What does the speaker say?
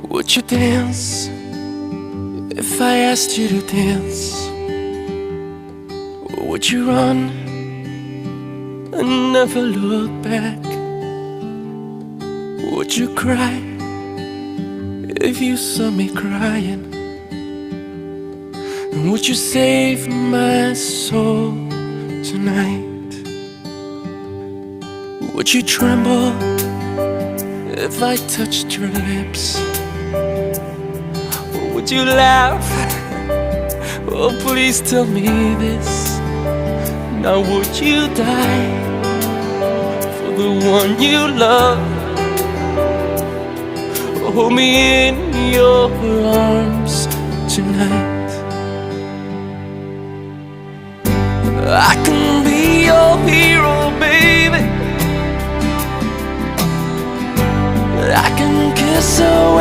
Would you dance if I asked you to dance? Would you run and never look back? Would you cry if you saw me crying? And would you save my soul tonight? Would you tremble if I touched your lips? Or would you laugh? Oh, please tell me this. Now would you die for the one you love? Hold me in your arms tonight. I can be your hero, baby. I can kiss away